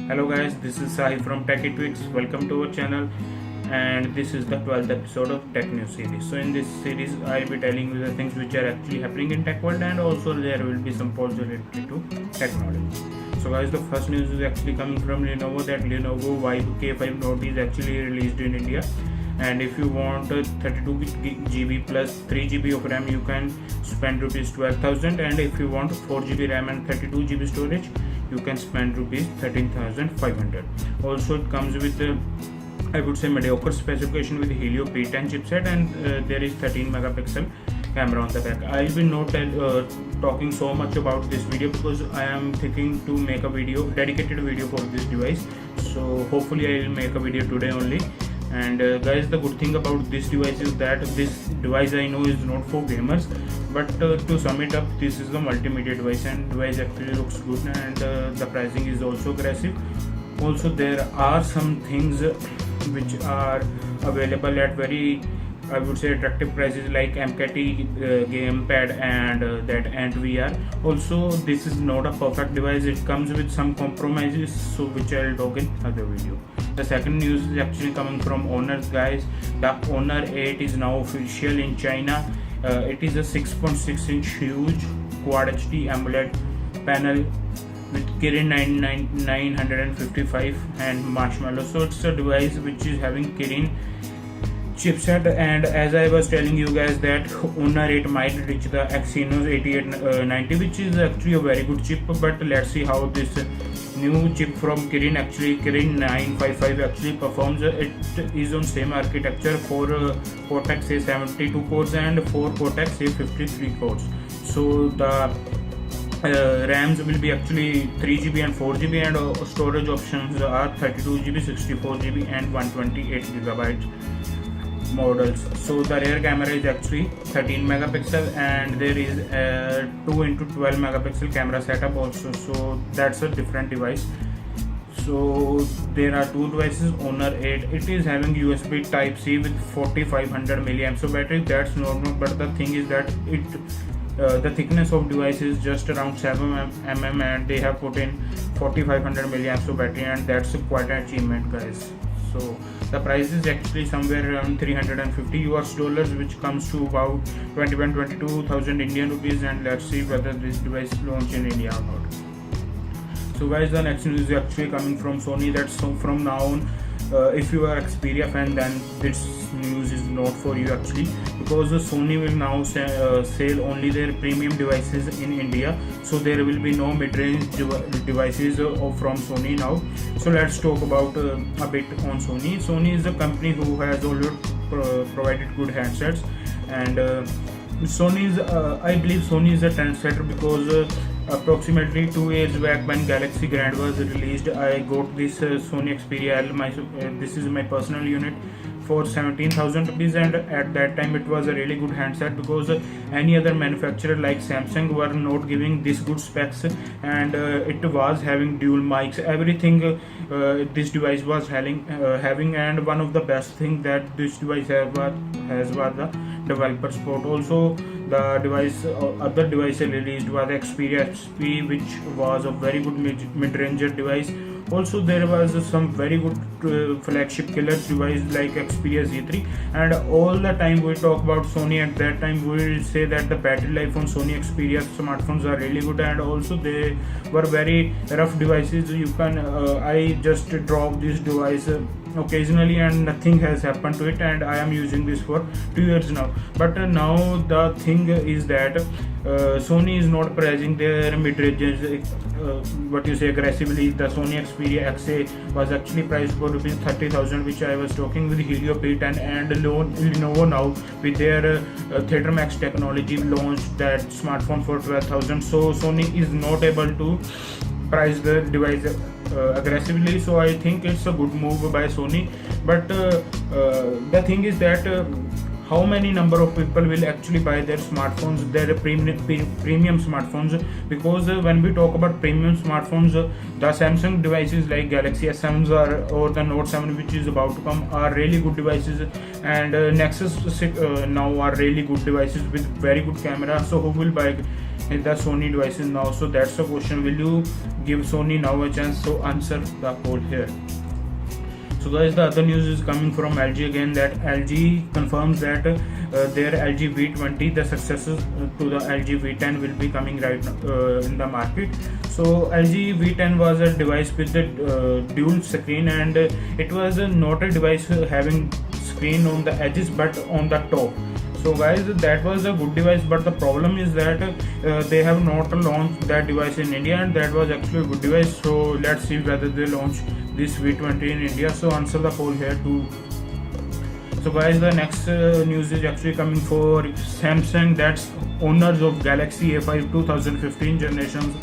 Hello guys, this is Sahi from Techie Tweaks. Welcome to our channel, and this is the 12th episode of Tech News series. So in this series, I'll be telling you the things which are actually happening in tech world, and also there will be some polls related to technology. So guys, the first news is actually coming from Lenovo that Lenovo Vibe K5 Note is actually released in India. And if you want 32GB plus 3GB of RAM, you can spend rupees 12,000, and if you want 4GB RAM and 32GB storage, you can spend rupees 13,500. Also, it comes with I would say mediocre specification with Helio P10 chipset, and there is 13 megapixel camera on the back. I will not talking so much about this video because I am thinking to make a dedicated video for this device. So hopefully I will make a video today only. And guys, the good thing about this device is that this device I know is not for gamers, but to sum it up, this is a multimedia device, and device actually looks good, and the pricing is also aggressive. Also, there are some things which are available at very, I would say, attractive prices like MKT gamepad and that Ant VR. Also, this is not a perfect device. It comes with some compromises, so which I'll talk in other video. The second news is actually coming from Honor, guys. The Honor 8 is now official in China. It is a 6.6 inch huge Quad HD AMOLED panel with Kirin 955 and Marshmallow. So it's a device which is having Kirin chipset, and as I was telling you guys that Honor 8 might reach the Exynos 8890, which is actually a very good chip. But let's see how this new chip from Kirin, actually Kirin 955, actually performs. It is on same architecture for Cortex A72 cores and 4 Cortex A53 cores. So the RAMs will be actually 3GB and 4GB, and storage options are 32GB, 64GB and 128GB models. So the rear camera is actually 13 megapixel, and there is a 2x12 megapixel camera setup also. So that's a different device. So there are two devices. Honor 8, it is having USB Type C with 4500 milliamps of battery. That's normal, but the thing is that the thickness of device is just around 7 mm, and they have put in 4500 milliamps of battery, and that's quite an achievement, guys. So the price is actually somewhere around 350 US dollars, which comes to about 22,000 Indian rupees, and let's see whether this device launch in India or not. So guys, the next news is actually coming from Sony. That's so from now on, if you are Xperia fan, then this news is not for you actually, because Sony will now sell only their premium devices in India. So there will be no mid-range devices from Sony now. So let's talk about a bit on Sony. Sony is a company who has already provided good handsets, and Sony is I believe Sony is a trendsetter because approximately 2 years back, when Galaxy Grand was released, I got this Sony Xperia L. This is my personal unit for 17,000 rupees, and at that time it was a really good handset because any other manufacturer like Samsung were not giving this good specs, and it was having dual mics, everything this device was having, and one of the best thing that this device has was the developer support. Also, the device other device released was Xperia XP, which was a very good mid-ranger device. Also, there was some very good flagship killer device like Xperia Z3, and all the time we talk about Sony. At that time we will say that the battery life on Sony Xperia smartphones are really good, and also they were very rough devices. You can I just drop this device occasionally and nothing has happened to it, and I am using this for 2 years now. But now the thing is that Sony is not pricing their mid-ranges aggressively. The Sony Xperia XA was actually priced for rupees 30,000, which I was talking with Helio P10, and Lenovo now with their Theater Max technology launched that smartphone for 12,000. So Sony is not able to price the device aggressively. So I think it's a good move by Sony, but the thing is that how many number of people will actually buy their smartphones, their premium smartphones, because when we talk about premium smartphones, the Samsung devices like Galaxy S7s or the Note 7 which is about to come are really good devices, and Nexus 6 now are really good devices with very good camera. So who will buy the Sony devices now? So that's the question. Will you give Sony now a chance? So answer the poll here. So guys, the other news is coming from LG again, that LG confirms that their LG V20, the successor to the LG V10, will be coming right in the market. So LG V10 was a device with the dual screen, and it was not a device having screen on the edges but on the top. So guys, that was a good device, but the problem is that they have not launched that device in India, and that was actually a good device. So let's see whether they launch this V20 in India. So answer the poll here too. So guys, the next news is actually coming for Samsung, that's owners of Galaxy A5 2015 generations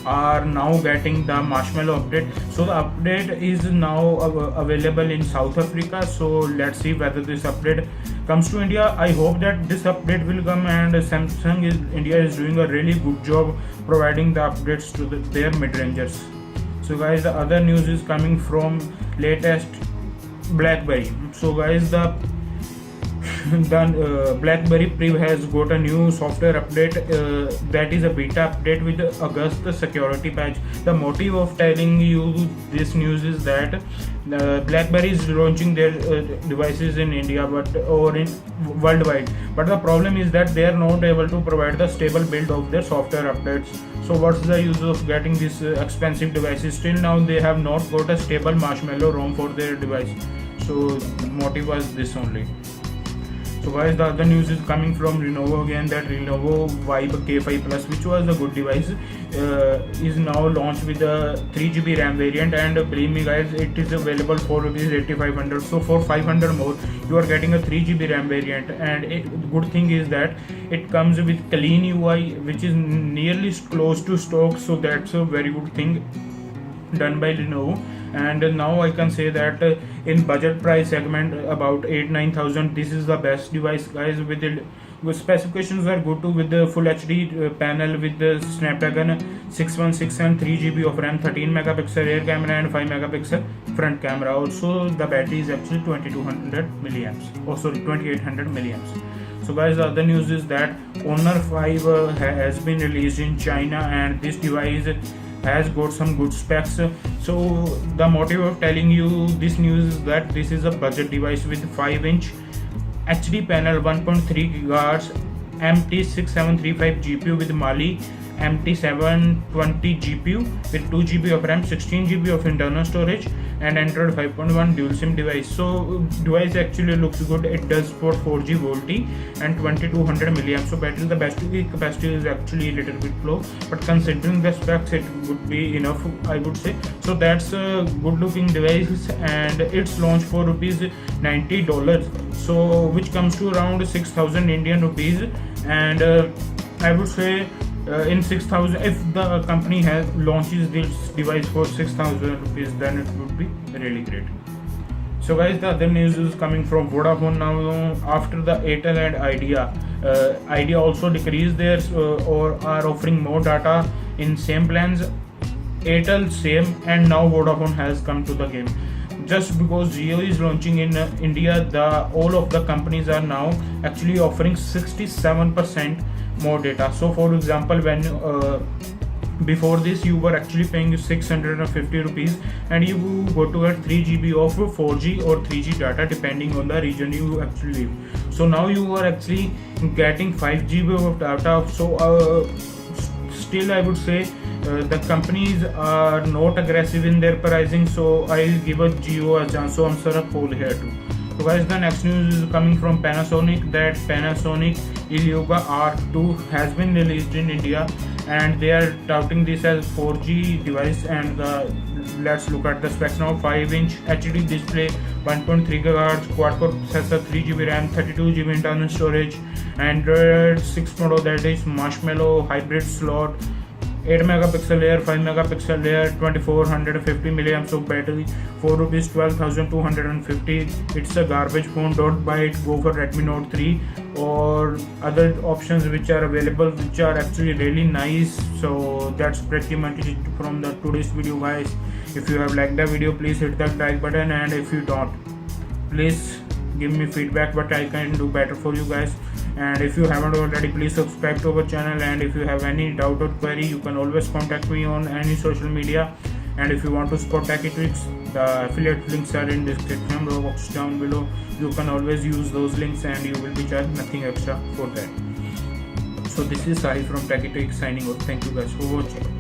are now getting the Marshmallow update. So the update is now available in South Africa. So let's see whether this update comes to India. I hope that this update will come, and India is doing a really good job providing the updates to their mid-rangers. So guys, the other news is coming from latest BlackBerry. So guys, the BlackBerry Priv has got a new software update, that is a beta update with August security patch. The motive of telling you this news is that BlackBerry is launching their devices in India or in worldwide, but the problem is that they are not able to provide the stable build of their software updates. So what's the use of getting these expensive devices? Till now they have not got a stable Marshmallow ROM for their device. So the motive was this only. So guys, the other news is coming from Lenovo again, that Lenovo Vibe K5 Plus, which was a good device, is now launched with a 3GB RAM variant, and believe me guys, it is available for rupees 8500. So for 500 more you are getting a 3GB RAM variant, and good thing is that it comes with clean UI which is nearly close to stock. So that's a very good thing done by Lenovo. And now I can say that in budget price segment about 8-9,000, this is the best device guys. With specifications are good too, with the full HD panel with the Snapdragon 616 and 3GB of RAM, 13 megapixel rear camera and 5 megapixel front camera. Also the battery is actually 2200 milliamps, 2800 milliamps. So guys, the other news is that Honor 5 has been released in China, and this device has got some good specs. So the motive of telling you this news is that this is a budget device with 5-inch HD panel, 1.3 GHz MT6735 GPU with Mali MT720 GPU with 2GB of RAM, 16GB of internal storage, and Android 5.1 dual SIM device. So device actually looks good. It does support 4G VoLTE and 2200 milliamps. So battery, the battery capacity is actually a little bit low, but considering the specs it would be enough, I would say. So that's a good looking device, and it's launched for rupees $90, so which comes to around 6,000 Indian rupees. And I would say in 6,000, if the company launches this device for 6,000 rupees, then it would be really great. So guys, the other news is coming from Vodafone now. After the Airtel and Idea also decreased theirs or are offering more data in same plans. Airtel same, and now Vodafone has come to the game. Just because Jio is launching in India, all of the companies are now actually offering 67% more data. So for example, when before this you were actually paying 650 rupees and you go to get 3GB of 4G or 3G data depending on the region you actually live. So now you are actually getting 5GB of data. So still I would say the companies are not aggressive in their pricing, so I'll give a Jio a chance. So I'm sort of poll here too. So guys, the next news is coming from Panasonic, that Panasonic Illuga R2 has been released in India, and they are touting this as 4G device. And let's look at the specs now. 5-inch HD display, 1.3 GHz quad-core processor, 3GB RAM, 32GB internal storage, Android 6 model, that is Marshmallow hybrid slot, 8 megapixel rear, 5 megapixel rear, 2450 milliamps of battery, 4 rupees 12,250. It's a garbage phone, don't buy it, go for Redmi Note 3 or other options which are available, which are actually really nice. So that's pretty much it from the today's video, guys. If you have liked the video, please hit that like button, and if you don't, please give me feedback what I can do better for you guys. And if you haven't already, please subscribe to our channel, and if you have any doubt or query, you can always contact me on any social media. And if you want to support Techie Tricks, the affiliate links are in description box down below. You can always use those links and you will be charged nothing extra for that. So this is Sai from Techie Tricks signing out. Thank you guys for watching.